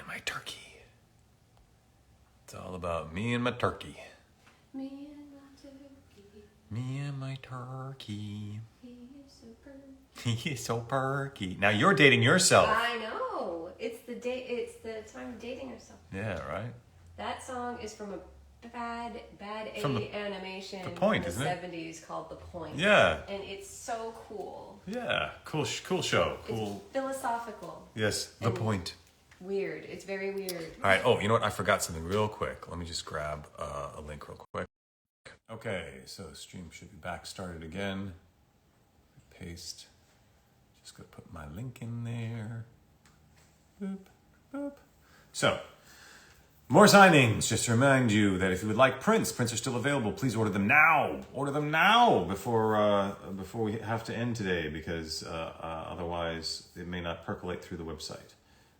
and my turkey. It's all about me and my turkey. Me and my turkey. Me and my turkey. He is so perky. He is so perky. Now you're dating yourself. I know. It's the time of dating yourself. Yeah, right? That song is from a bad From animation The Point, in isn't the it? 70s called The Point. Yeah. And it's so cool. Yeah. Cool show. Cool. It's philosophical. Yes, The Point. Weird. It's very weird. All right. Oh, you know what? I forgot something real quick. Let me just grab a link real quick. Okay, so stream should be back started again. Paste. Just gonna put my link in there. Boop, boop. So, more signings. Just to remind you that if you would like prints are still available. Please order them now. Order them now before we have to end today, because otherwise it may not percolate through the website.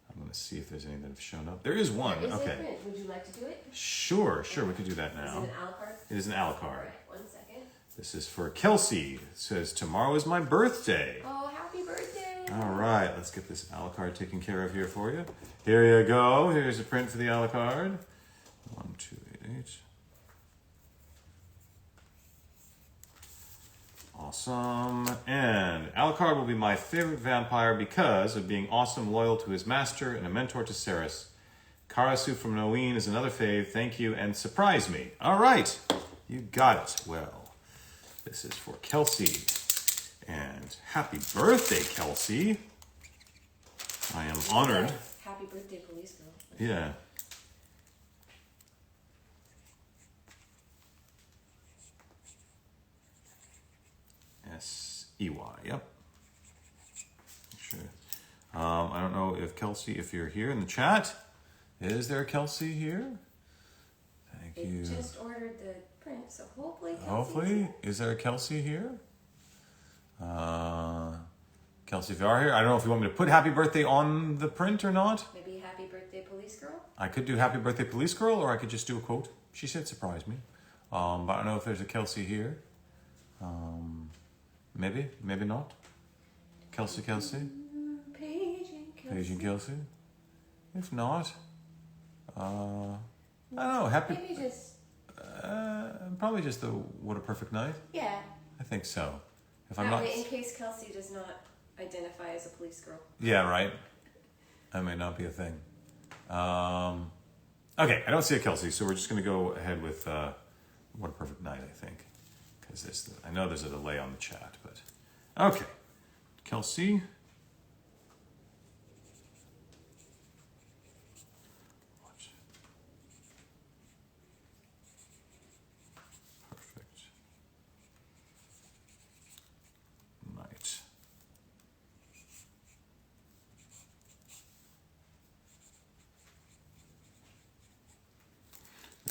I'm going to see if there's any that have shown up. There is one. Is Okay. it print? Would you like to do it? Sure, we could do that now. Is it an a la carte? It is an a la All carte. right, 1 second. This is for Kelsey. It says, tomorrow is my birthday. Oh, happy birthday. All right, let's get this a la carte taken care of here for you. Here you go. Here's a print for the a la carte. 1288. Awesome. And Alucard will be my favorite vampire because of being awesome, loyal to his master, and a mentor to Ceres. Karasu from Noeen is another fave. Thank you, and surprise me. All right. You got it. Well, this is for Kelsey. And happy birthday, Kelsey. I am honored. Happy birthday, police girl. Yeah. S-E-Y, yep. Sure. I don't know if Kelsey, if you're here in the chat. Is there Kelsey here? Thank you. It just ordered the print, so hopefully Kelsey's Hopefully. here. Is there a Kelsey here? Kelsey, if you are here, I don't know if you want me to put happy birthday on the print or not. Maybe happy birthday, police girl? I could do happy birthday, police girl, or I could just do a quote. She said surprise me. But I don't know if there's a Kelsey here. Maybe, maybe not. Kelsey. Paige and Kelsey. Paige and Kelsey. If not, I don't know. Maybe just... Probably just the What a Perfect Night. Yeah. I think so. If That I'm not, way, in case Kelsey does not identify as a police girl. yeah, right. That may not be a thing. Okay, I don't see a Kelsey, so we're just gonna go ahead with What a Perfect Night, I think, because I know there's a delay on the chat, but okay, Kelsey. Watch. Perfect night.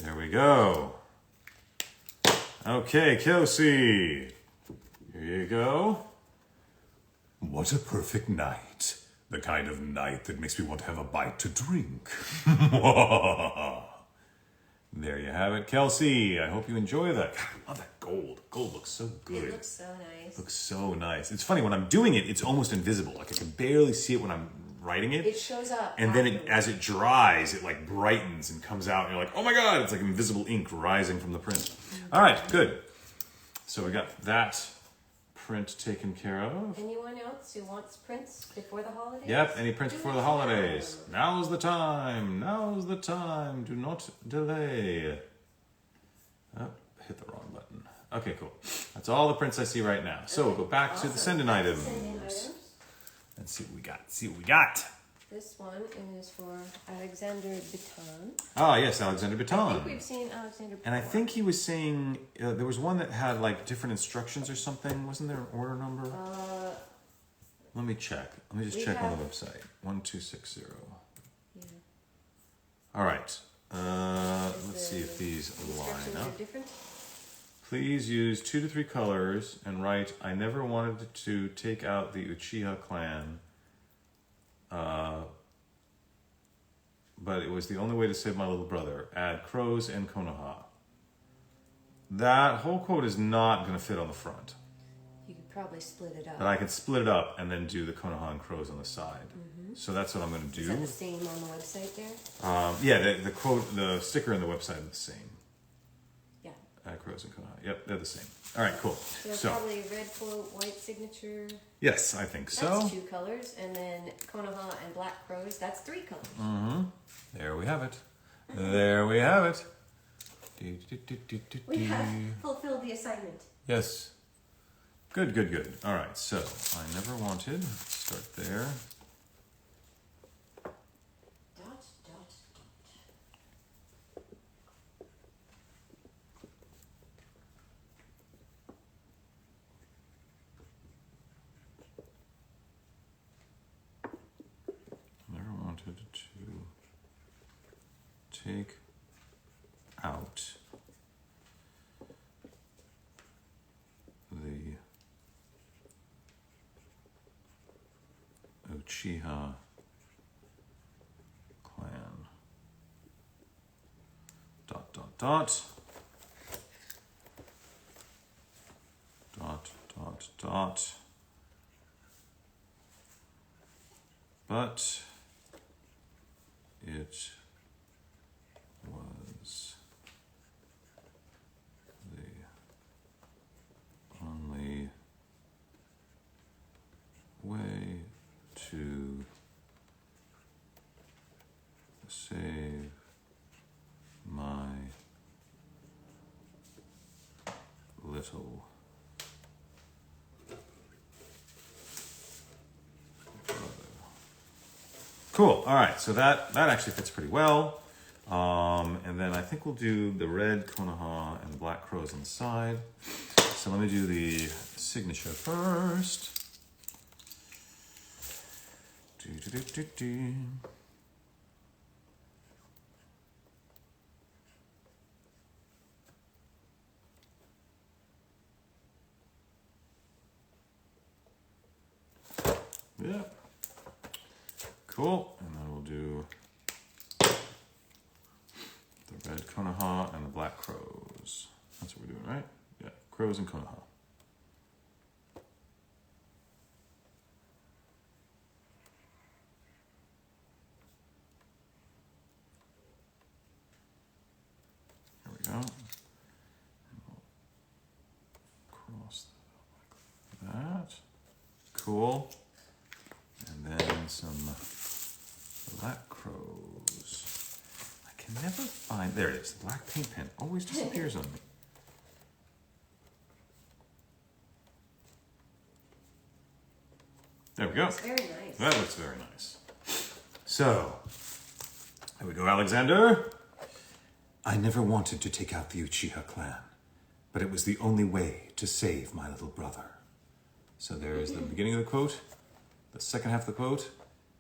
There we go. Okay, Kelsey. Here you go. What a perfect night. The kind of night that makes me want to have a bite to drink. There you have it, Kelsey. I hope you enjoy that. God, I love that gold. Gold looks so good. It looks so nice. Looks so nice. It's funny, when I'm doing it, it's almost invisible. Like I can barely see it when I'm writing it. It shows up. And then afterwards. as it dries, it like brightens and comes out. And you're like, oh my God, it's like invisible ink rising from the print. All right, good. So we got that print taken care of. Anyone else who wants prints before the holidays? Yep, any prints before the holidays. Now's the time. Now's the time. Do not delay. Oh, hit the wrong button. Okay, cool. That's all the prints I see right now. So we'll go back to the send-in items. Let's see what we got. See what we got. This one is for Alexander Bitton. Ah, yes, Alexander I Bitton. think we've seen Alexander before. And I think he was saying there was one that had like different instructions or something. Wasn't there an order number? Let me check. Let me just check on the website. 1260. Yeah. All right. Let's see if these line Instructions up. are different. Please use 2 to 3 colors and write, I never wanted to take out the Uchiha clan. But it was the only way to save my little brother. Add crows and Konoha. That whole quote is not going to fit on the front. You could probably split it up. But I could split it up and then do the Konoha and crows on the side. So that's what I'm going to do. Is that the same on the website there? Yeah, the quote, the sticker and the website are the same. Yeah. Crows and Konoha. Yep, they're the same. All right, cool. So probably red quote, white signature. Yes, I think so. That's 2 colors. And then Konoha and black crows, that's 3 colors. There we have it. There we have it. We have fulfilled the assignment. Yes. Good, good, good. All right, so I never wanted. Let's start there. Dot, dot, dot. Never wanted to take out the Uchiha clan. Dot, dot, dot. Dot, dot, dot. But it was the only way to save my little brother. Cool. All right. So that actually fits pretty well. And then I think we'll do the red Konoha and the black crows on the side. So let me do the signature first. Yeah. Cool. And then we'll do the red Konoha and the black crows. That's what we're doing, right? Yeah, crows and Konoha. Here we go. And we'll cross that out like that. Cool. And then some black crows. I can never find, there it is, the black paint pen always disappears on me. There we go. It's very nice. That looks very nice. So, here we go, Alexander. I never wanted to take out the Uchiha clan, but it was the only way to save my little brother. So there's the beginning of the quote, the second half of the quote,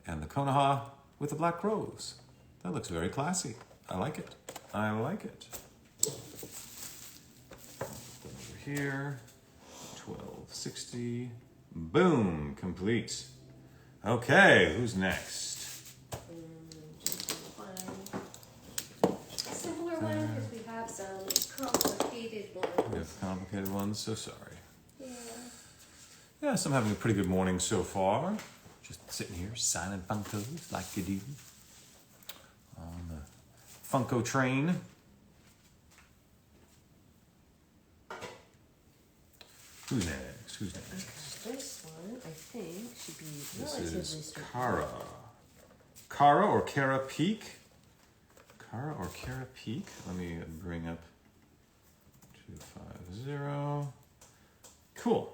and the Konoha with the black crows. That looks very classy. I like it. I like it. Over here, 1260. Boom, complete. Okay, who's next? Similar one, because we have some complicated ones. We have complicated ones, so sorry. Yeah. Yes, I'm having a pretty good morning so far. Just sitting here signing Funkos like you do. On the Funko train. Who's next? Who's next? This one, I think, should be This relatively is straightforward. Kara. Kara or Kara Peak? Kara or Kara Peak? Let me bring up 250. Cool.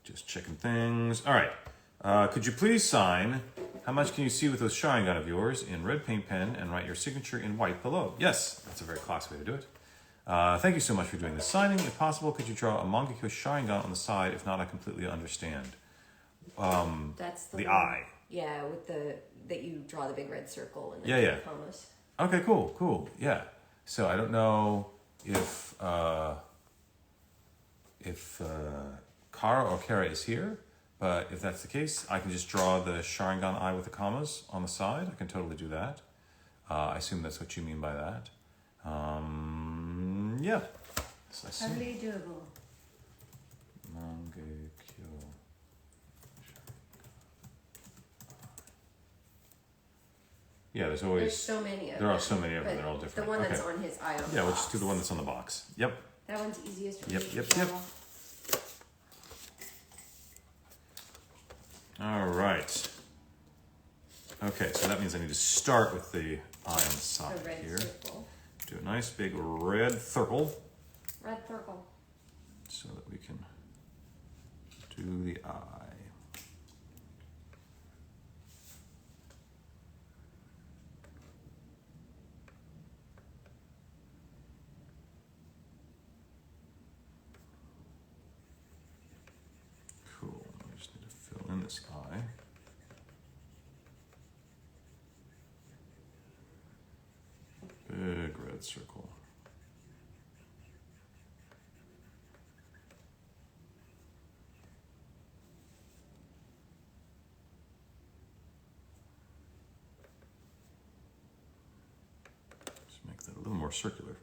Just checking things. All right. Could you please sign? How much can you see with those Sharingan of yours in red paint pen and write your signature in white below? Yes, that's a very classy way to do it. Thank you so much for doing this signing. If possible, could you draw a Mangekyo Sharingan on the side? If not, I completely understand. That's The one- eye. Yeah, with that you draw the big red circle and then Yeah. the commas. Okay, cool. Yeah. So I don't know if Kara or Kara is here, but if that's the case, I can just draw the Sharingan eye with the commas on the side. I can totally do that. I assume that's what you mean by that. Yeah. So I see. Totally doable. Mangekyo. Yeah, there's always. There's so many of them. There are so many of them. But They're all different. The one that's Okay. on his eye. Yeah, we'll just do the one that's on the box. Yep. That one's easiest for Yep, me to yep, draw. yep. All right. Okay, so that means I need to start with the eye on the side The red here. circle. Do a nice big red circle Red circle. so that we can do the eye. Cool. I just need to fill in this eye. Big red circle. Just make that a little more circular.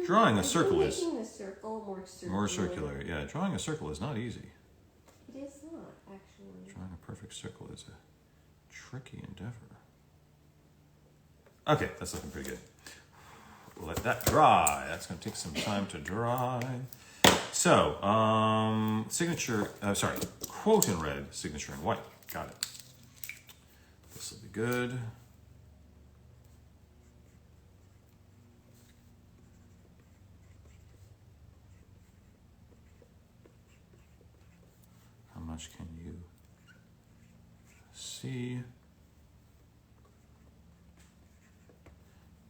Drawing a circle is Making the circle more more circular. Yeah, drawing a circle is not easy. It is not, actually. Drawing a perfect circle is a tricky endeavor. Okay, that's looking pretty good. We'll let that dry. That's going to take some time to dry. So, quote in red, signature in white. Got it. This will be good. How much can you see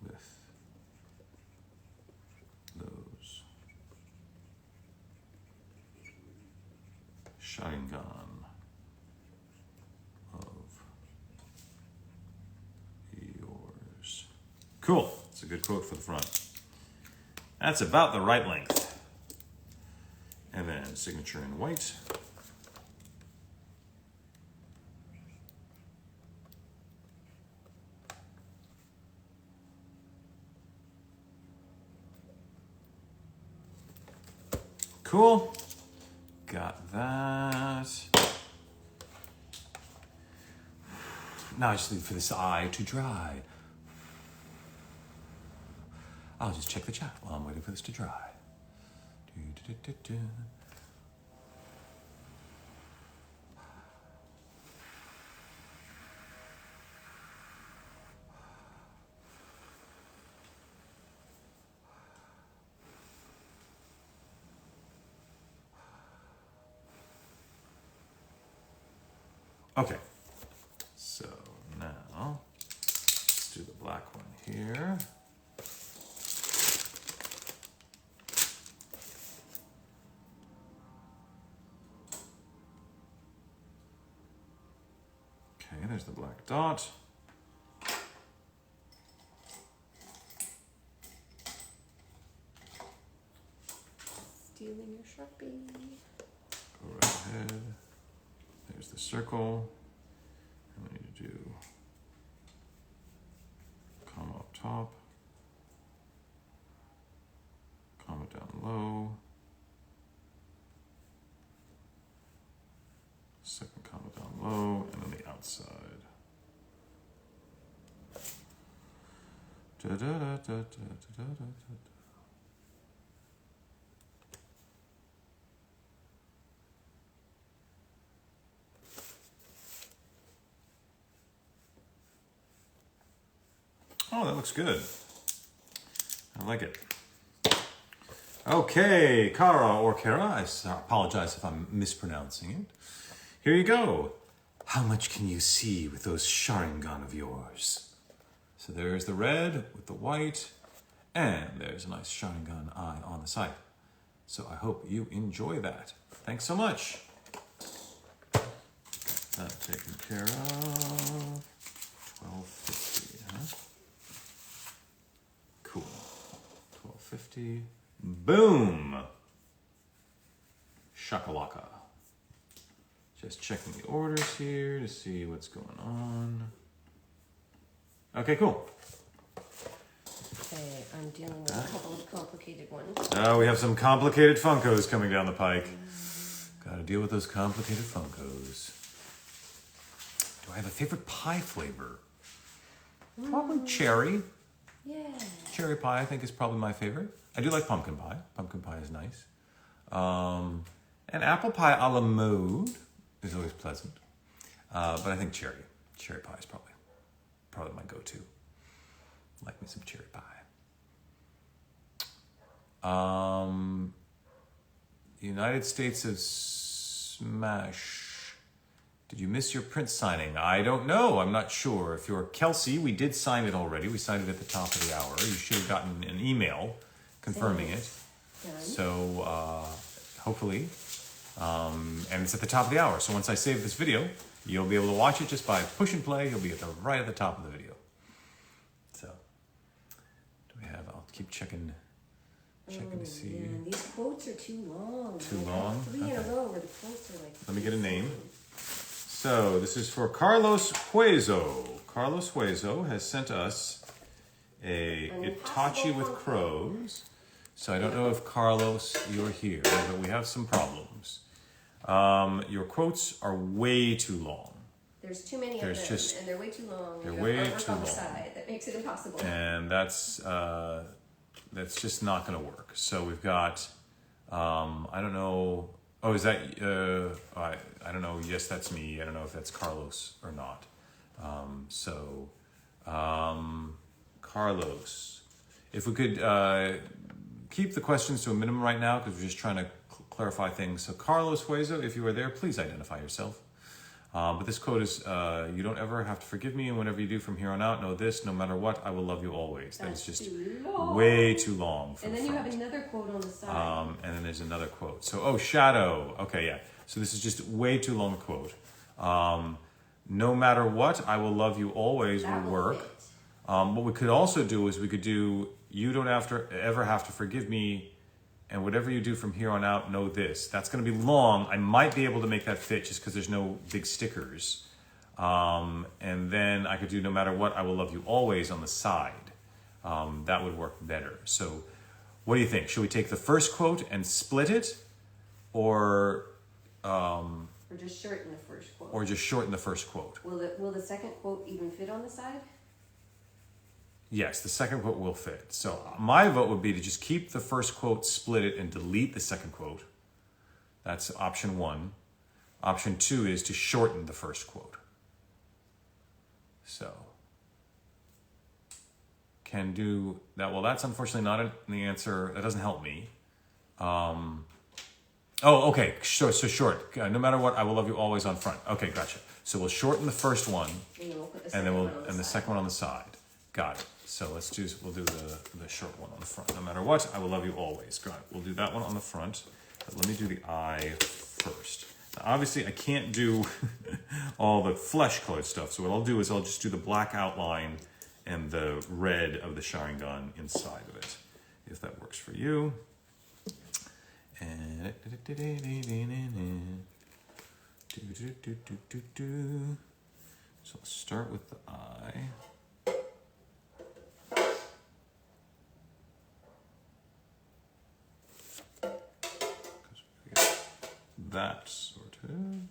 with those Sharingan of yours? Cool. It's a good quote for the front. That's about the right length. And then signature in white. Cool. Got that. Now I just need for this eye to dry. I'll just check the chat while I'm waiting for this to dry. Do-do-do-do-do. Okay, so now let's do the black one here. Okay, there's the black dot. Stealing your Sharpie. Go right ahead. There's the circle. And we need to do comma up top, comma down low, second comma down low, and then the outside. Da, da, da, da, da, da, da, da, da. Oh, that looks good. I like it. Okay, Kara or Kara, I apologize if I'm mispronouncing it. Here you go. How much can you see with those Sharingan of yours? So there's the red with the white, and there's a nice Sharingan eye on the side. So I hope you enjoy that. Thanks so much. Got that taken care of. 1250, huh? Cool. 1250. Boom! Shakalaka. Just checking the orders here to see what's going on. Okay, cool. Thank I'm dealing with a couple of complicated ones. Oh, we have some complicated Funkos coming down the pike. Gotta deal with those complicated Funkos. Do I have a favorite pie flavor? Probably cherry. Yeah. Cherry pie, I think, is probably my favorite. I do like pumpkin pie. Pumpkin pie is nice. And apple pie a la mode is always pleasant. But I think cherry pie is probably my go-to. Like me some cherry pie. United States of Smash. Did you miss your print signing? I don't know. I'm not sure. If you're Kelsey, we did sign it already. We signed it at the top of the hour. You should have gotten an email confirming it. Done. So hopefully, and it's at the top of the hour. So once I save this video, you'll be able to watch it just by push and play. You'll be right at the top of the video. So do we have? I'll keep checking to see. Man, these quotes are too long. Too long? 3 in a row where the quotes are like. Let me get a name. So this is for Carlos Hueso. Carlos Hueso has sent us a Itachi with crows. So I don't know if Carlos, you're here, but we have some problems. Your quotes are way too long. There's too many of them, and they're way too long. They're way artwork too on the long. side that makes it impossible. And that's just not going to work. So we've got, I don't know. Oh, is that, I don't know. Yes, that's me. I don't know if that's Carlos or not. Carlos, if we could keep the questions to a minimum right now, because we're just trying to clarify things. So Carlos Hueso, if you are there, please identify yourself. But this quote is, you don't ever have to forgive me, and whenever you do from here on out, know this, no matter what, I will love you always. That is just way too long. And then you have another quote on the side. And then there's another quote. So, Shadow. Okay, yeah. So this is just way too long a quote. No matter what, I will love you always will work. What we could also do is we could do, you don't ever have to forgive me, and whatever you do from here on out, know this. That's going to be long. I might be able to make that fit just because there's no big stickers. And then I could do no matter what, I will love you always on the side. That would work better. So what do you think? Should we take the first quote and split it? Or just shorten the first quote. Or just shorten the first quote. Will the second quote even fit on the side? Yes, the second quote will fit. So my vote would be to just keep the first quote, split it, and delete the second quote. That's option 1. Option 2 is to shorten the first quote. So, can do that. Well, that's unfortunately not the answer. That doesn't help me. Okay. So short. No matter what, I will love you always on front. Okay, gotcha. So we'll shorten the first one, And then we'll put the and second then one on the the side. second one on the side. Got it. So we'll do the short one on the front. No matter what, I will love you always. Got it. We'll do that one on the front. But let me do the eye first. Now, obviously, I can't do all the flesh-colored stuff. So what I'll do is I'll just do the black outline and the red of the Sharingan inside of it, if that works for you. And so I'll start with the eye. That sorted.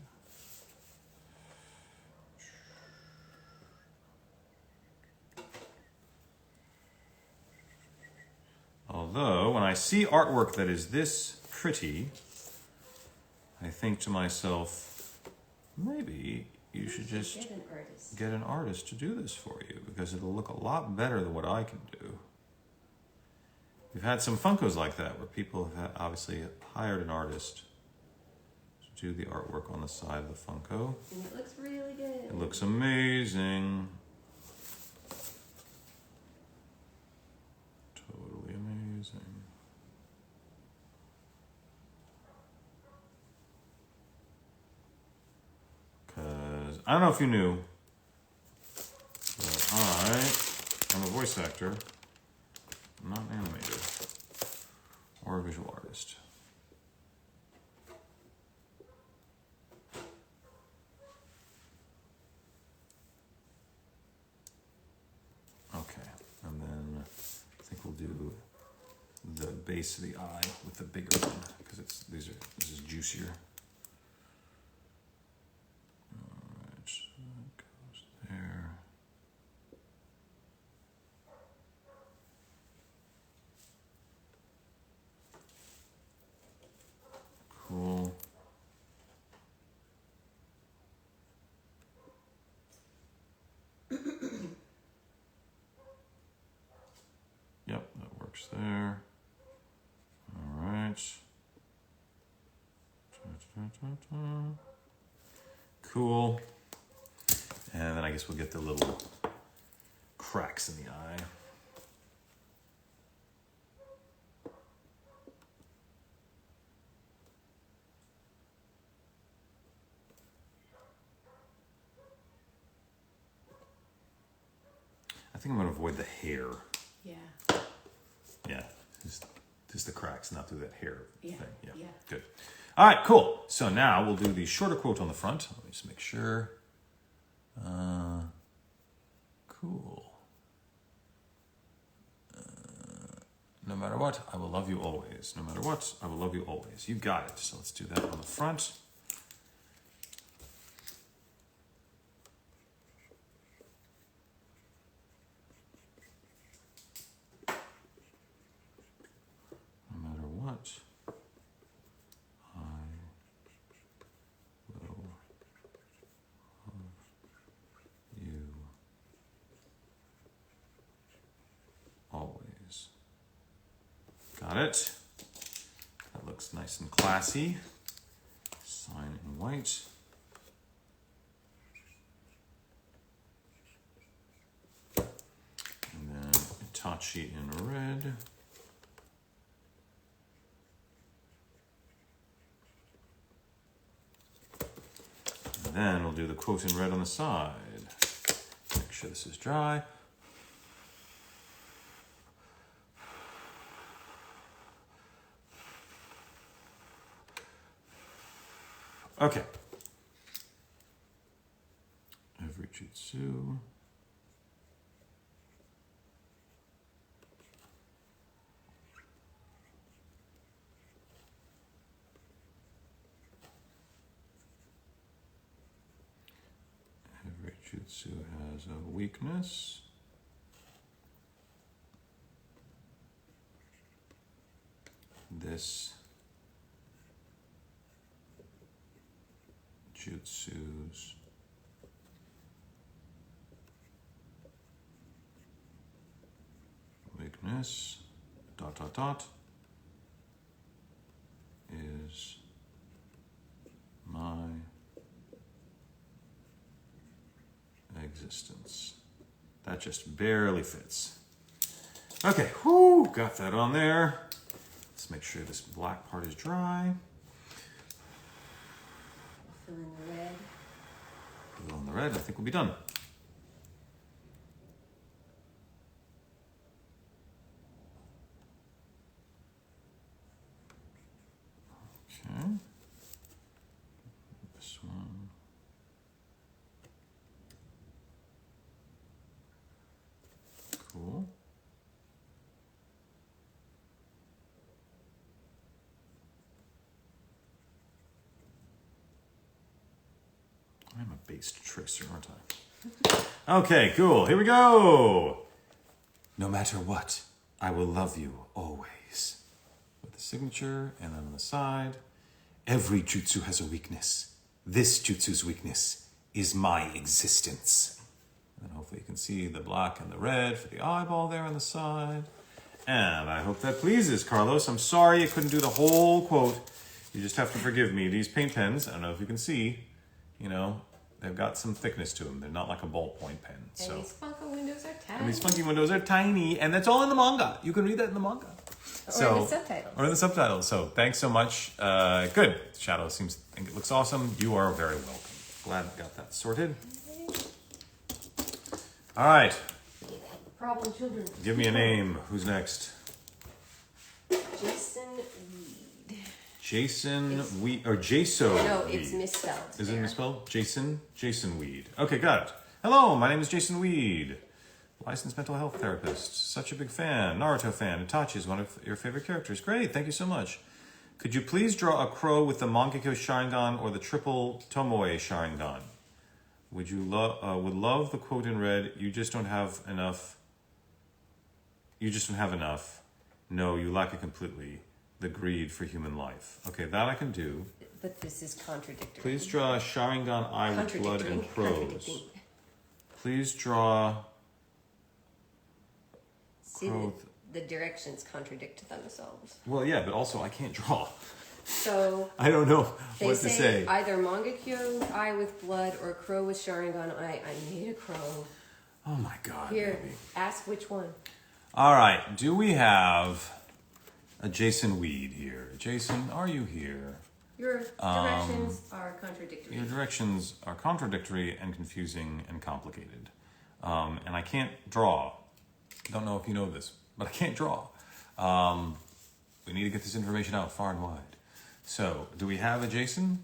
Although, when I see artwork that is this pretty, I think to myself, maybe you should just get an artist to do this for you, because it'll look a lot better than what I can do. We've had some Funkos like that, where people have obviously hired an artist to do the artwork on the side of the Funko. And it looks really good. It looks amazing. Totally amazing. Because, I don't know if you knew, but I'm a voice actor. I'm not an animator or a visual artist. Okay, and then I think we'll do the base of the eye with the bigger one because this is juicier. Alright, so that goes there. Cool. Yep, that works there. All right. Cool. And then I guess we'll get the little cracks in the eye. I think I'm going to avoid the hair. Yeah. Yeah, just the cracks, not through that hair thing. Yeah, good. All right, cool. So now we'll do the shorter quote on the front. Let me just make sure. Cool. No matter what, I will love you always. No matter what, I will love you always. You got it. So let's do that on the front. No matter what, I will love you always. Got it. That looks nice and classy. Sign in white. And then Itachi in red. And then we'll do the quote in red on the side. Make sure this is dry. Okay. Every jutsu. Every jutsu has a weakness. This jutsu's weakness, ... is my existence. That just barely fits. Okay, whoo, got that on there. Let's make sure this black part is dry. Fill in the red. Fill in the red, I think we'll be done. Okay. This one. Cool. I'm a based tracer, aren't I? Okay, cool. Here we go. No matter what, I will love you always. With the signature, and then on the side, every jutsu has a weakness. This jutsu's weakness is my existence. And hopefully you can see the black and the red for the eyeball there on the side. And I hope that pleases Carlos. I'm sorry I couldn't do the whole quote. You just have to forgive me. These paint pens, I don't know if you can see, you know, they've got some thickness to them. They're not like a ballpoint pen. And these funky windows are tiny. And these funky windows are tiny, and that's all in the manga. You can read that in the manga. Or in the subtitles. Or in the subtitles. So thanks so much. Good. Shadow seems, I think it looks awesome. You are very welcome. Glad I got that sorted. All right. Problem children. Give me a name. Who's next? Jason Weed. Jason Weed, or Jaso No, Weed. it's misspelled. Is it there. misspelled? Jason Weed. Okay, got it. Hello, my name is Jason Weed. Licensed mental health therapist. Such a big fan. Naruto fan. Itachi is one of your favorite characters. Great, thank you so much. Could you please draw a crow with the Mangekyo Sharingan or the triple Tomoe Sharingan? Would love the quote in red, you just don't have enough. You just don't have enough. No, you lack it completely. The greed for human life. Okay, that I can do. But this is contradictory. Please draw a Sharingan eye with blood and crows. Please draw... See, the directions contradict themselves. Well, yeah, but also I can't draw. So I don't know they what to say. Either Mangekyo eye with blood or crow with Sharingan eye. I need a crow. Oh my god. Here, baby. ask which one. All right, do we have a Jason Weed here? Jason, are you here? Your directions are contradictory. Your directions are contradictory and confusing and complicated. And I can't draw. Don't know if you know this, but I can't draw. We need to get this information out far and wide. So, do we have a Jason?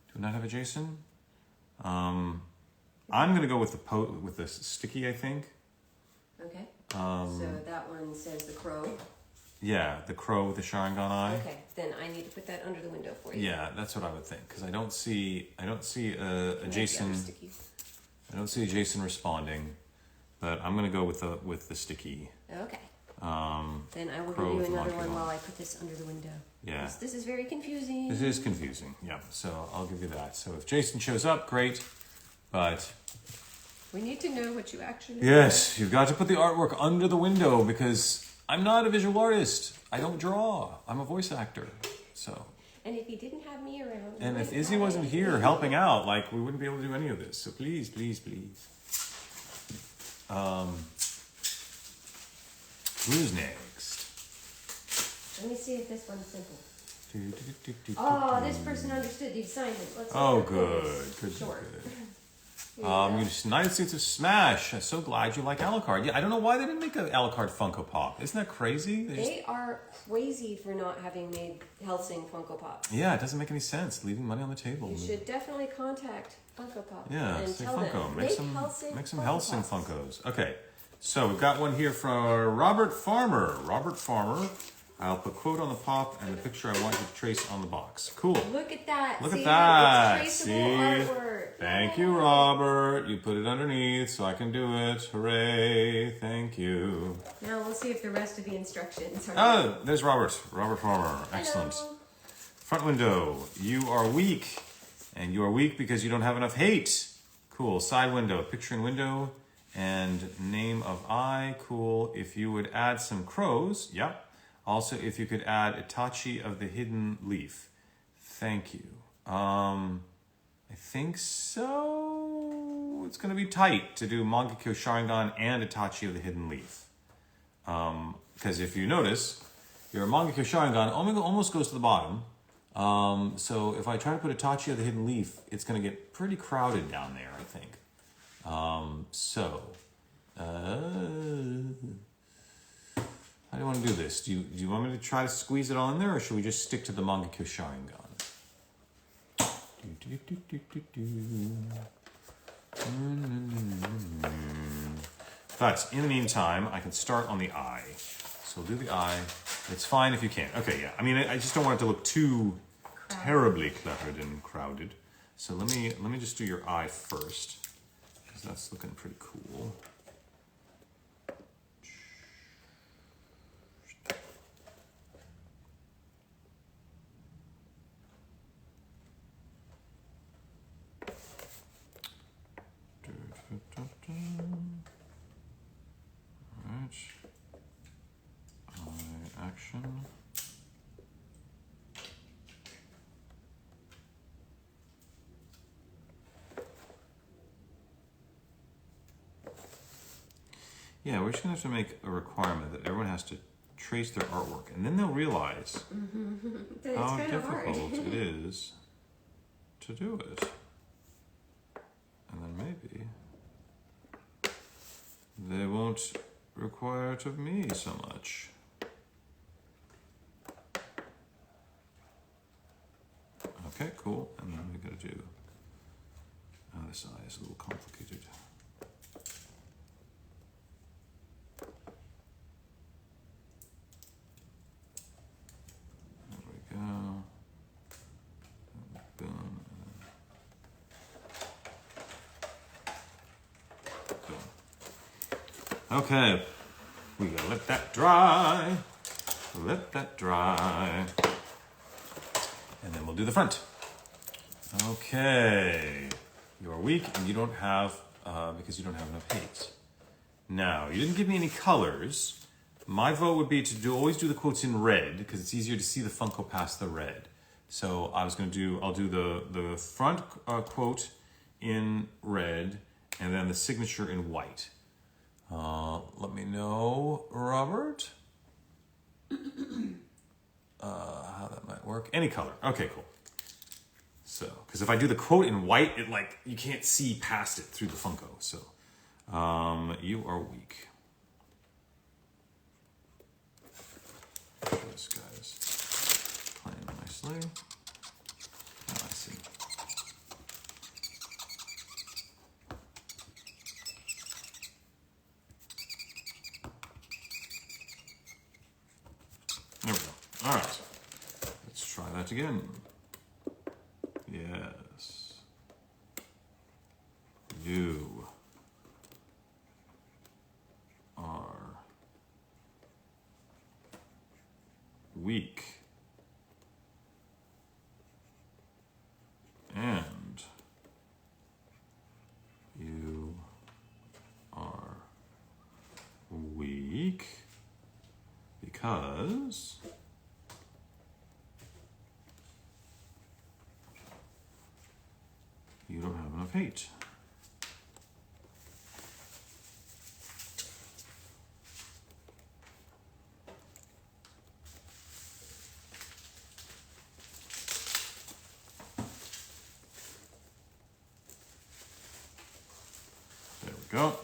Do we not have a Jason? I'm gonna go with the sticky, I think. Okay. So that one says the crow. Yeah, the crow with the Sharingan eye. Okay, then I need to put that under the window for you. Yeah, that's what I would think, because I don't see a Jason. I don't see a Jason responding, but I'm gonna go with the sticky. Okay. Then I will give you another one while I put this under the window. Yeah. This is very confusing. This is confusing. Yeah. So I'll give you that. So if Jason shows up, great, but. We need to know what you actually Yes, you've got to put the artwork under the window because I'm not a visual artist. I don't draw. I'm a voice actor. So. And if he didn't have me around. And if Izzy wasn't here helping out, like we wouldn't be able to do any of this. So please, please, please. Who's next? Let me see if this one's simple. Oh, this person understood the assignment. Let's see. Oh, good. Short. United States of Smash. I'm so glad you like Alucard. Yeah, I don't know why they didn't make an Alucard Funko Pop. Isn't that crazy? They are crazy for not having made Helsing Funko Pops. Yeah, it doesn't make any sense. Leaving money on the table. You should definitely contact Funko Pop. Yeah, and say tell Funko. them. Make some Helsing Funkos. Okay, so we've got one here from Robert Farmer. Robert Farmer. I'll put quote on the pop and the picture I want you to trace on the box. Cool. Look at that. Look at that. It's See? traceable artwork. Thank you, Robert. You put it underneath so I can do it. Hooray. Thank you. Now we'll see if the rest of the instructions are. Oh, there's Robert. Robert Farmer. Excellent. Hello. Front window. You are weak. And you are weak because you don't have enough hate. Cool. Side window. Picture in window. And name of eye. Cool. If you would add some crows. Yep. Also, if you could add Itachi of the Hidden Leaf. Thank you. I think so. It's going to be tight to do Mangekyo Sharingan and Itachi of the Hidden Leaf. Because if you notice, your Mangekyo Sharingan almost goes to the bottom. So if I try to put Itachi of the Hidden Leaf, it's going to get pretty crowded down there, I think. How do you want to do this? Do you want me to try to squeeze it all in there, or should we just stick to the Mangekyo Sharingan? But in the meantime, I can start on the eye. So we'll do the eye. It's fine if you can't. Okay, yeah. I mean, I just don't want it to look too terribly cluttered and crowded. So let me just do your eye first, because that's looking pretty cool. Action. Yeah, we're just gonna have to make a requirement that everyone has to trace their artwork, and then they'll realize how difficult it is to do it. And then maybe they won't require it of me so much. Okay, cool. And then we gotta do. Oh, this eye is a little complicated. Okay, we gotta let that dry. Let that dry. And then we'll do the front. Okay. You're weak and you don't have, because you don't have enough hate. Now, you didn't give me any colors. My vote would be to always do the quotes in red because it's easier to see the Funko past the red. So I'll do the front quote in red and then the signature in white. Let me know, Robert, how that might work. Any color. Okay, cool. So, because if I do the quote in white, you can't see past it through the Funko. So, you are weak. This guy's playing nicely. Oh, I see. There we go. All right. Let's try that again. Yes. You are weak. And you are weak because you don't have enough hate. There we go.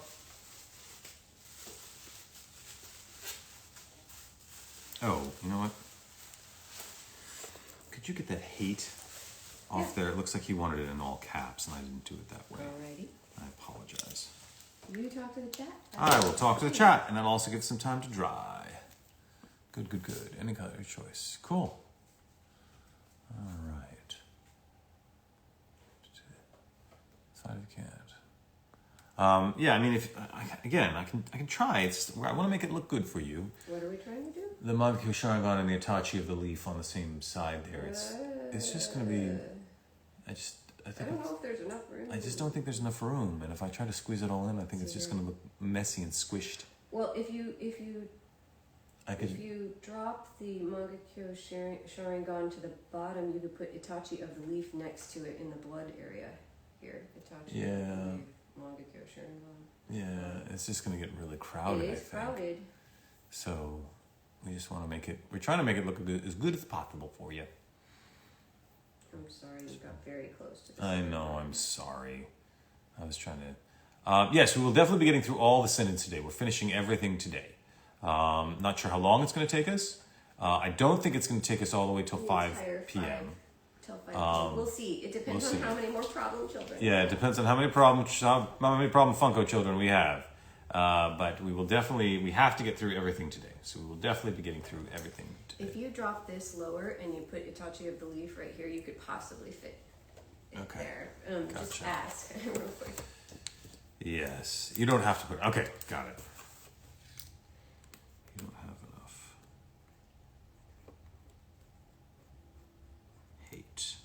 Oh, you know what? Could you get that hate off there? It looks like he wanted it in all caps, and I didn't do it that way. Alrighty. I apologize. You talk to the chat. I will talk to the chat, and I'll also give some time to dry. Good, good, good. Any color of your choice. Cool. All right. Side of the cat. Yeah, I mean, I can try. I want to make it look good for you. What are we trying to do? The Mangaku Sharingan and the Itachi of the leaf on the same side there. It's just going to be. I don't know if there's enough room. I just don't think there's enough room, and if I try to squeeze it all in, I think it's just going to look messy and squished. Well, if you drop the Mangaku Sharingan to the bottom, you could put Itachi of the leaf next to it in the blood area. Here, Itachi. Yeah. Of the leaf, Mangaku Sharingan. Yeah, it's just going to get really crowded. It is crowded. So we just want to make it. We're trying to make it look as good as possible for you. I'm sorry, you got very close to this. I know, I'm sorry. I was trying to... yes, we will definitely be getting through all the sentence today. We're finishing everything today. Not sure how long it's going to take us. I don't think it's going to take us all the way till 5 p.m. Till 5 p.m. We'll see. It depends on how many more problem children. Yeah, it depends on how many problem Funko children we have. But we have to get through everything today. So we will definitely be getting through everything today. If you drop this lower and you put Itachi of the leaf right here, you could possibly fit it there. Gotcha. Just ask real quick. Yes. You don't have to put... Okay, got it. You don't have enough hate.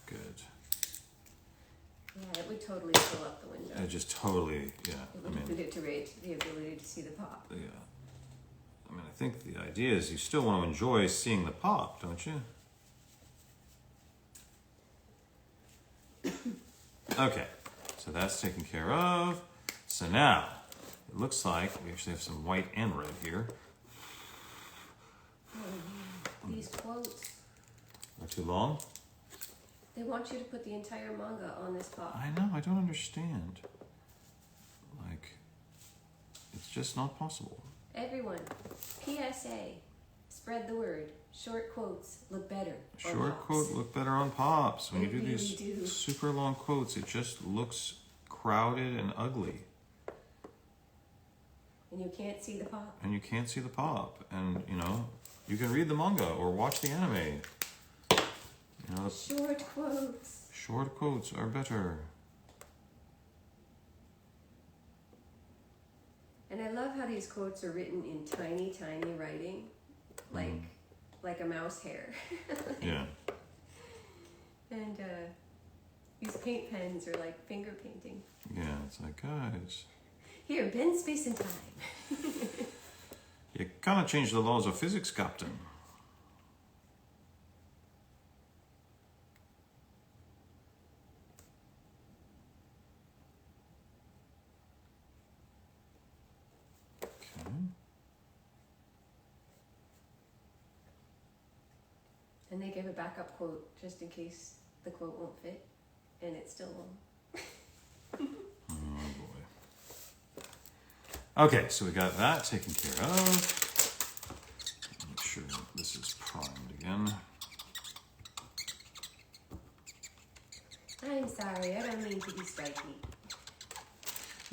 Good. Yeah, it would totally fill up the window. It just totally, yeah. It would reiterate the ability to see the pop. Yeah. I mean, I think the idea is you still want to enjoy seeing the pop, don't you? Okay, so that's taken care of. So now, it looks like we actually have some white and red here. These quotes. Are too long? They want you to put the entire manga on this pop. I know, I don't understand. It's just not possible. Everyone, PSA, spread the word. Short quotes look better. Short quote look better on pops. When you do these do. super long quotes, it just looks crowded and ugly. And you can't see the pop. And you can read the manga or watch the anime. Short quotes. Short quotes are better. And I love how these quotes are written in tiny, tiny writing, like a mouse hair. Yeah. And these paint pens are like finger painting. Yeah, it's like, guys. Here, bend space and time. You cannot change the laws of physics, Captain. Okay. And they give a backup quote just in case the quote won't fit, and it's still long. Oh boy. Okay, so we got that taken care of. Make sure this is primed again. I'm sorry, I don't mean to be spiky.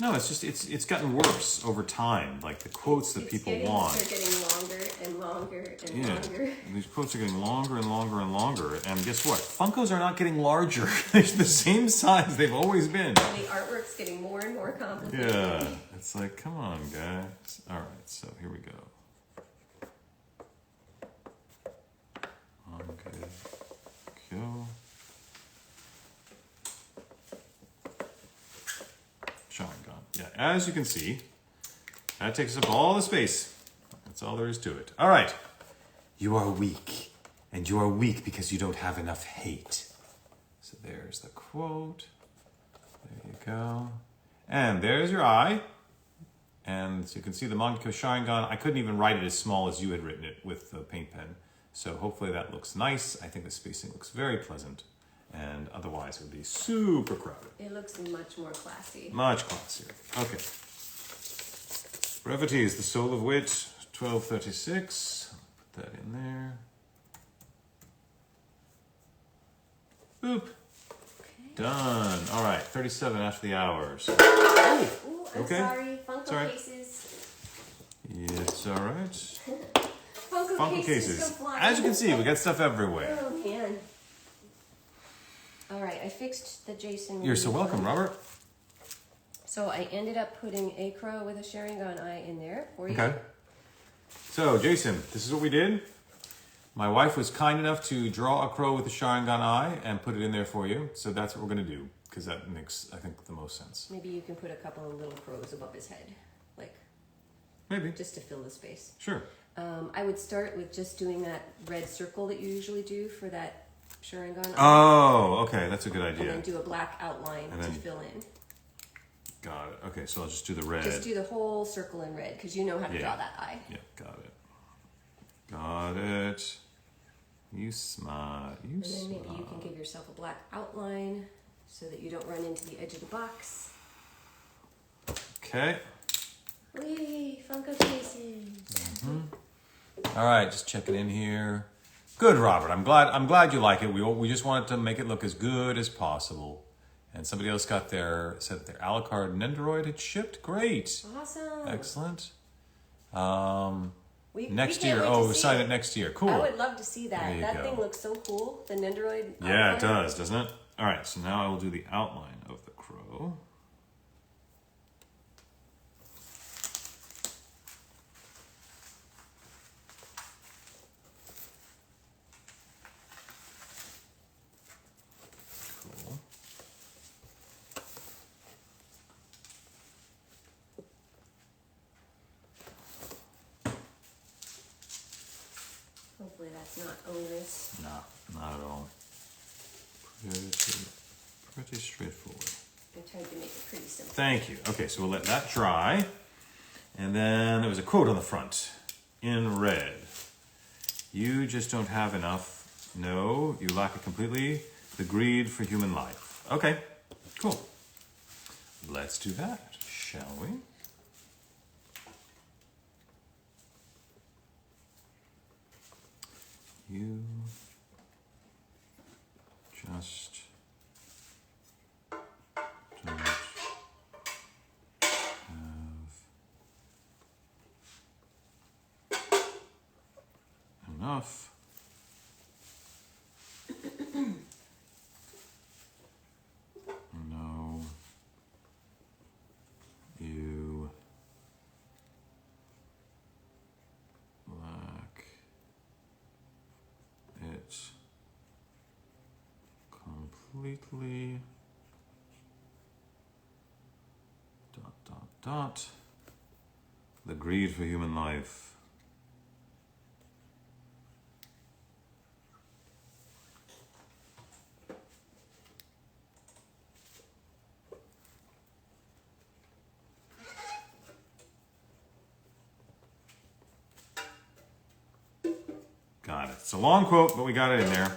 No, it's just it's gotten worse over time. Like the quotes that people want. They're getting longer and longer and longer. These quotes are getting longer and longer and longer. And guess what? Funkos are not getting larger. They're the same size they've always been. And the artwork's getting more and more complicated. Yeah, it's like, come on, guys. All right, so here we go. Okay, go. Sharingan. Yeah, as you can see, that takes up all the space. That's all there is to it. All right. You are weak, and you are weak because you don't have enough hate. So there's the quote. There you go. And there's your eye. And so you can see the Mangekyo Sharingan. I couldn't even write it as small as you had written it with the paint pen. So hopefully that looks nice. I think the spacing looks very pleasant. And otherwise it would be super crowded. It looks much more classy. Much classier. Okay. Brevity is the soul of wit. 1236. Put that in there. Boop. Okay. Done. All right. 37 after the hours. Ooh, I'm Okay. sorry. Funko Sorry. cases. It's all right. Funko cases. Go flying. As you can see, we got stuff everywhere. Oh, man. All right, I fixed the Jason. You're so welcome, Robert. So I ended up putting a crow with a Sharingan eye in there for you. Okay. So, Jason, this is what we did. My wife was kind enough to draw a crow with a Sharingan eye and put it in there for you. So that's what we're going to do, because that makes, I think, the most sense. Maybe you can put a couple of little crows above his head, like Maybe. just to fill the space. Sure. I would start with just doing that red circle that you usually do for that Sharingan eye. Oh, okay. That's a good idea. And then do a black outline And to then- fill in. Got it. Okay, so I'll just do the red. Just do the whole circle in red, because you know how to Yeah. draw that eye. Yeah, got it. Got it. You smart. You And then smart. maybe you can give yourself a black outline so that you don't run into the edge of the box. Okay. Whee! Funko cases! All right, just checking in here. Good, Robert. I'm glad you like it. We just wanted to make it look as good as possible. And somebody else said that their a la carte Nendoroid had shipped. Great. Awesome! Excellent. We Next can't year. wait to Oh, we'll see sign it next year. Cool. I would love to see There that. you That go. thing looks so cool. The Nendoroid. Yeah, it outline. does, doesn't it? All right, so now I will do the outline of the crow. Cool. Hopefully that's not onerous. No, not at all. Pretty straightforward. I tried to make it pretty simple. Thank you. Okay, so we'll let that dry. And then there was a quote on the front in red. You just don't have enough. No, you lack it completely. The greed for human life. Okay, cool. Let's do that, shall we? You just don't have enough. No, you completely. Dot, dot, dot. The greed for human life. Got it. It's a long quote, but we got it in there.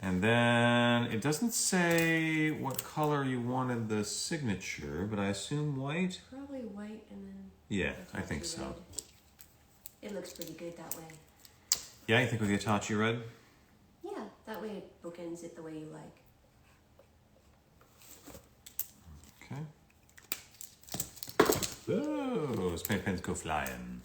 And then it doesn't say what color you wanted the signature, but I assume white? Probably white and then... Yeah, I think so. Red. It looks pretty good that way. Yeah, you think with the Itachi red? Yeah, that way it bookends it the way you like. Okay. Ooh, spray pens go flying.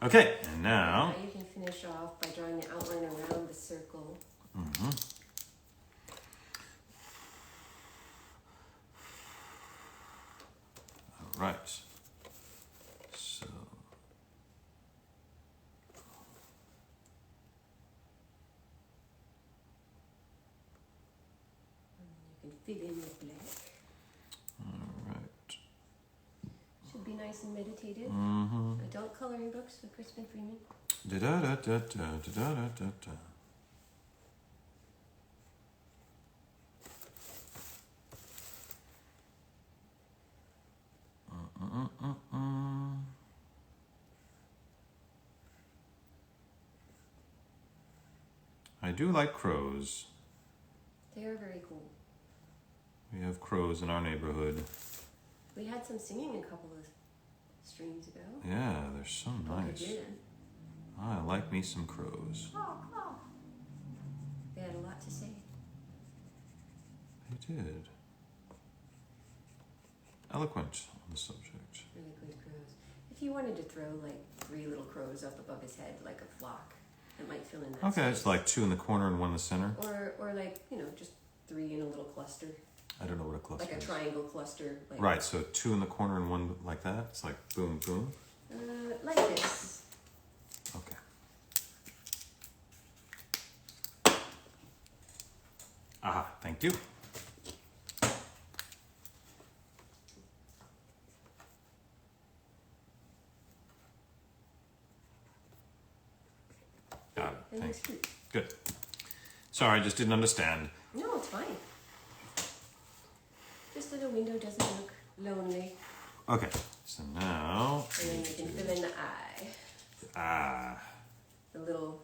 Okay, and now... You can finish off by drawing the outline around the circle. Mm-hmm. All right. So... You can fill in with black. All right. Should be nice and meditative. Mm-hmm. Adult coloring books with Crispin Freeman. Da-da-da-da-da-da-da-da. I do like crows. They are very cool. We have crows in our neighborhood. We had some singing a couple of streams ago. Yeah, they're so nice. They did. I like me some crows. They had a lot to say. They did. Eloquent on the subject. Really good crows. If you wanted to throw like 3 little crows up above his head like a flock, it might fill in that Okay, space. it's like 2 in the corner and 1 in the center. Or like, just 3 in a little cluster. I don't know what a cluster Like a is. triangle cluster. Like, Right, so 2 in the corner and 1 like that. It's like boom, boom. Like this. Okay. Ah, thank you. Got it. And Thanks. it's cute. Good. Sorry, I just didn't understand. No, it's fine. Just that a window doesn't look lonely. Okay, so now... And then you can fill in the eye. Ah. The little,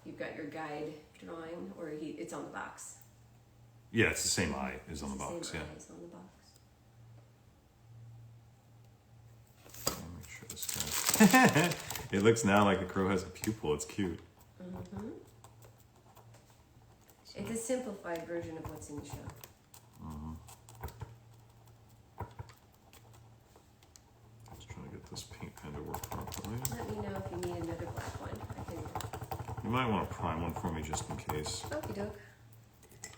you've got your guide drawing, or it's on the box. Yeah, it's the same eye is on the It's box, same yeah. eye is on the box. Let me make sure this guy... It looks now like the crow has a pupil. It's cute. Mm-hmm. It's a simplified version of what's in the show. Mm-hmm. Just trying to get this paint pen to work properly. Let me know if you need another black one. I can... You might want to prime one for me just in case. Okie doke.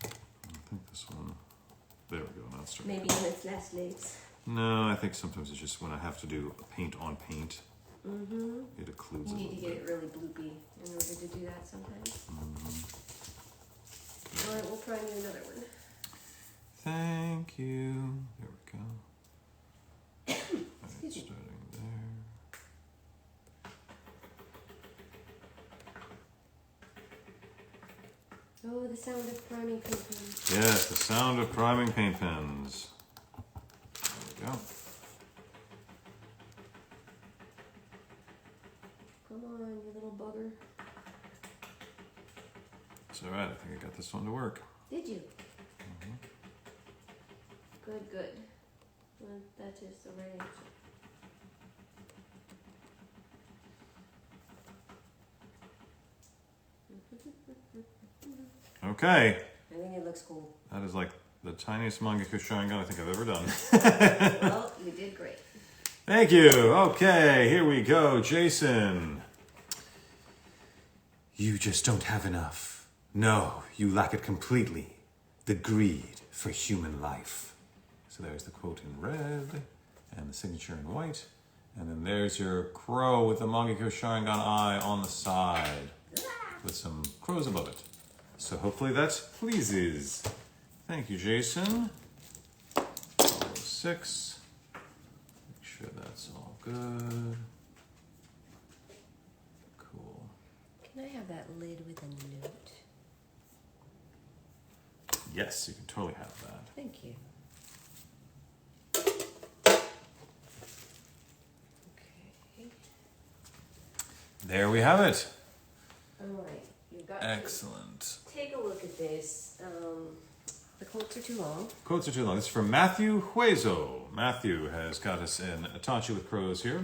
I think this one... There we go. Now it's starting. Maybe when it's less late. No, I think sometimes it's just when I have to do paint on paint. Mm-hmm. It occludes You a need to little get bit. it really bloopy in order to do that sometimes. Mm-hmm. Alright, we'll try you another one. Thank you. There we go. Alright, Excuse me. starting there. Oh, the sound of priming paint pens. Yes, the sound of priming paint pens. There we go. Come on, you little bugger. It's alright, I think I got this one to work. Did you? Mm-hmm. Good, good. Well, that is the right answer. Okay, I think it looks cool. that is like the tiniest mangaka Sharingan I think I've ever done. Well, you did great. Thank you. Okay, here we go. Jason. You just don't have enough. No, you lack it completely. The greed for human life. So there's the quote in red and the signature in white. And then there's your crow with the Mangekyo Sharingan eye on the side with some crows above it. So hopefully that pleases. Thank you, Jason. 6. Make sure that's all good. Cool. Can I have that lid with a note? Yes, you can totally have that. Thank you. Okay. There we have it. All right. You've got Excellent. to take a look at this. The quotes are too long. Quotes are too long. This is from Matthew Hueso. Matthew has got us in Itachi with crows here.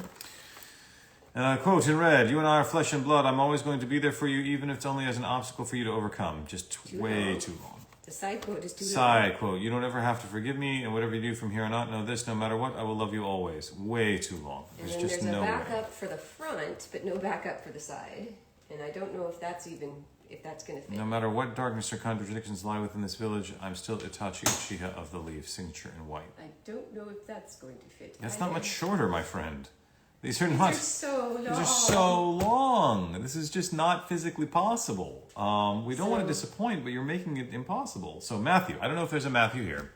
And I quote in red, "You and I are flesh and blood. I'm always going to be there for you, even if it's only as an obstacle for you to overcome." Just way too long. The side quote is too long. Side quote, "You don't ever have to forgive me, and whatever you do from here on out, know this, no matter what, I will love you always." Way too long. And There's then just there's no a way. backup for the front, but no backup for the side. And I don't know if that's going to fit. No matter what darkness or contradictions lie within this village, I'm still Itachi Uchiha of the Leaf, signature in white. I don't know if that's going to fit. That's not much shorter, my friend. These are These not. are so long. These are so long. This is just not physically possible. We don't want to disappoint, but you're making it impossible. So Matthew, I don't know if there's a Matthew here,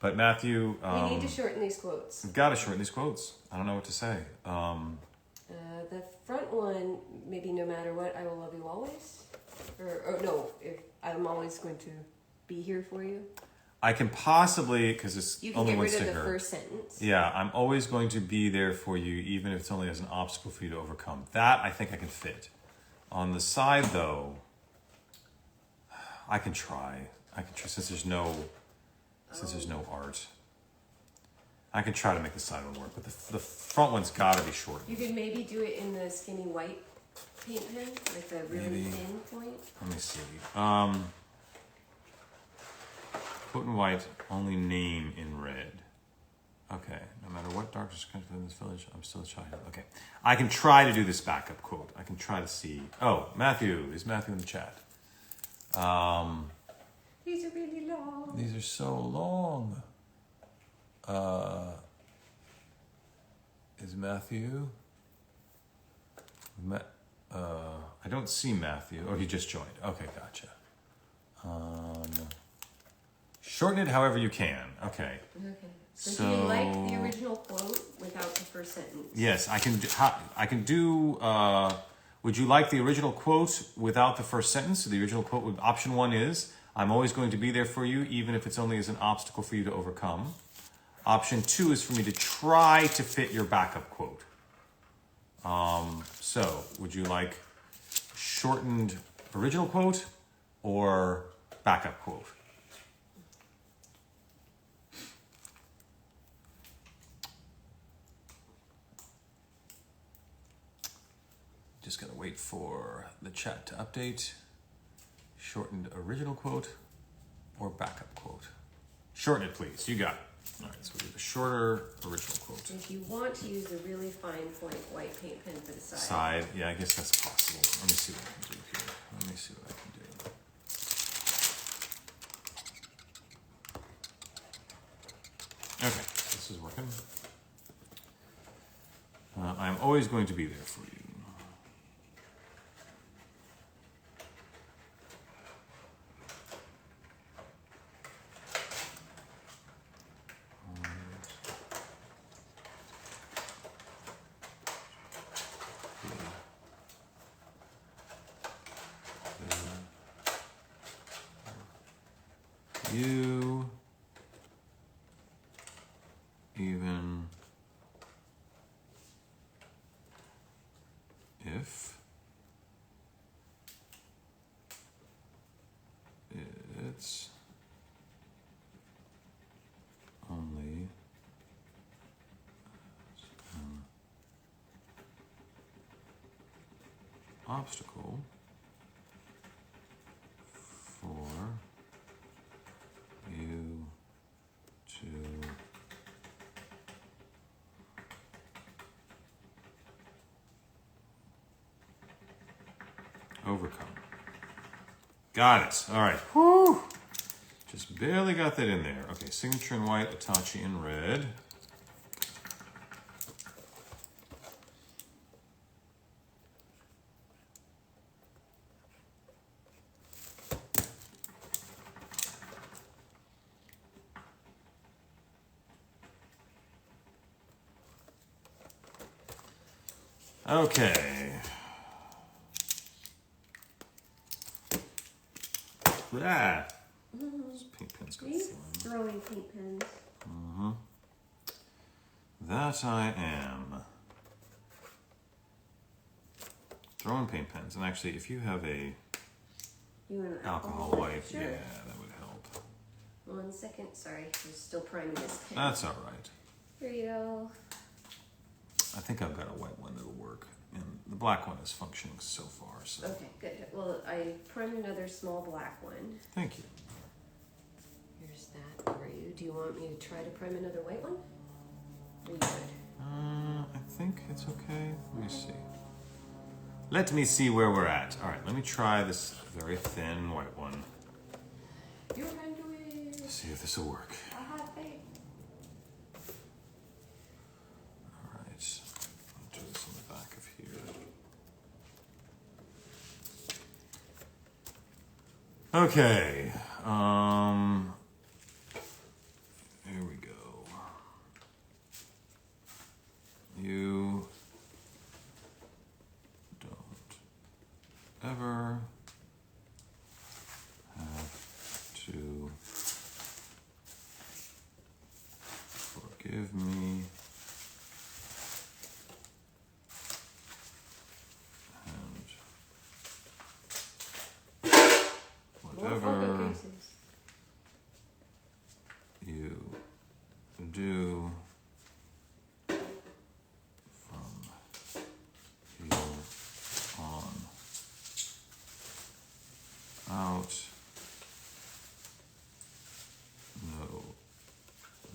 but Matthew. We need to shorten these quotes. We've got to shorten these quotes. I don't know what to say. The front one, maybe no matter what, I will love you always. Or no, if I'm always going to be here for you. I can possibly, because it's You can only get one rid of sticker. the first sentence. Yeah, I'm always going to be there for you, even if it's only as an obstacle for you to overcome. That I think I can fit. On the side, though, I can try. Since there's no art. I can try to make the side one work, but the front one's got to be short. You could maybe do it in the skinny white paint pen, like the really Maybe. thin point. Let me see. Quote in white, only name in red. Okay, no matter what darkness comes within this village, I'm still a child. Okay, I can try to do this backup quote. I can try to see. Oh, Matthew. Is Matthew in the chat? These are really long. These are so long. Is Matthew? I don't see Matthew. Oh, he just joined. Okay, gotcha. Shorten it however you can. Okay. Okay. So do you like the original quote without the first sentence? Yes, I can do. Would you like the original quote without the first sentence? So the original quote would, option 1 is, "I'm always going to be there for you, even if it's only as an obstacle for you to overcome." Option 2 is for me to try to fit your backup quote. So would you like shortened original quote or backup quote? Just gonna wait for the chat to update. Shortened original quote or backup quote? Shorten it, please. You got it. All right, so we do the shorter original quote. If you want to use a really fine point white paint pen for the side. Side, yeah, I guess that's possible. Let me see what I can do here. Let me see what I can do. Okay, this is working. I'm always going to be there for you. You, even if it's only an obstacle for you to overcome. Got it. All right. Whew. Just barely got that in there. Okay, signature in white, Itachi in red. Okay. Ah. Those paint pens go He's flying. throwing paint pens. That I am. Throwing paint pens. And actually, if you have a You want an alcohol wipe, Sure. yeah, that would help. 1 second. Sorry, I'm still priming this pen. That's all right. Here you go. I think I've got a white one that'll work. And the black one is functioning so far, so Okay, good. Well, I primed another small black one. thank you. Here's that for you. Do you want me to try to prime another white one? Are you good? I think it's okay. Let me see. Let me see where we're at. All right, let me try this very thin white one. You can do it. See if this will work. I have faith. All right, I'll do this on the back of here. Okay. Here we go. You don't ever have to forgive me and More photo whatever cases. you do from here on out, no,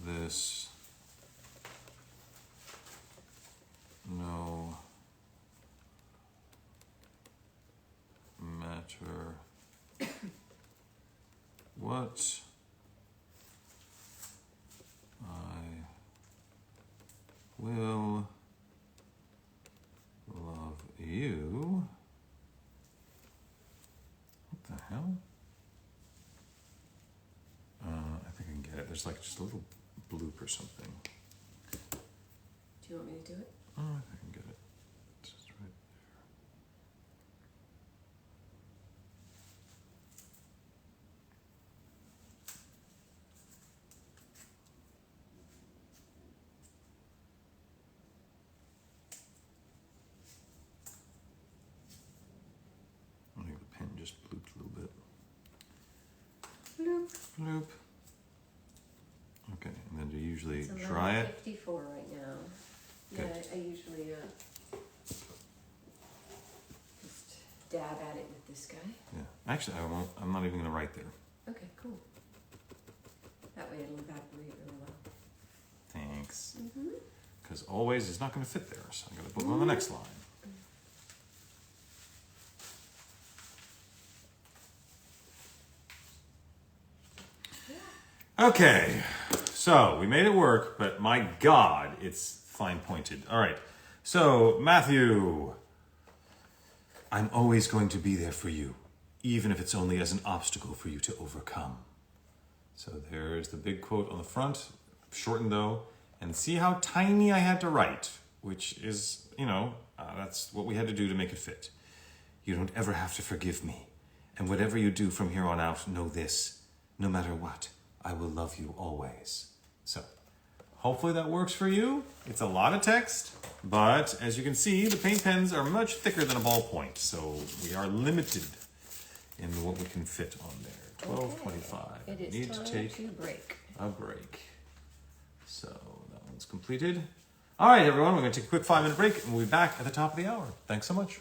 this, no matter what I will love you. What the hell? I think I can get it. There's like just a little bloop or something. Do you want me to do it? Oh, I think I can get it. It's just right there. I think the pen just blooped a little bit. Bloop. Bloop. Okay, and then do you usually It's dry it? 54 right now. Yeah, Good. I usually just dab at it with this guy. Yeah. Actually, I won't. I'm not even gonna write there. Okay, cool. That way it'll evaporate really well. Thanks. Mm-hmm. Because always is not gonna fit there, so I gotta put it on the next line. Okay, so we made it work, but my God, it's fine pointed. All right, so Matthew, I'm always going to be there for you, even if it's only as an obstacle for you to overcome. So there's the big quote on the front, shortened though, and see how tiny I had to write, which is, that's what we had to do to make it fit. You don't ever have to forgive me, and whatever you do from here on out, know this, no matter what, I will love you always. So, hopefully that works for you. It's a lot of text, but as you can see, the paint pens are much thicker than a ballpoint, so we are limited in what we can fit on there. 12:25. It is Need time to take to break. a break. So that one's completed. All right, everyone, we're going to take a quick 5-minute break, and we'll be back at the top of the hour. Thanks so much.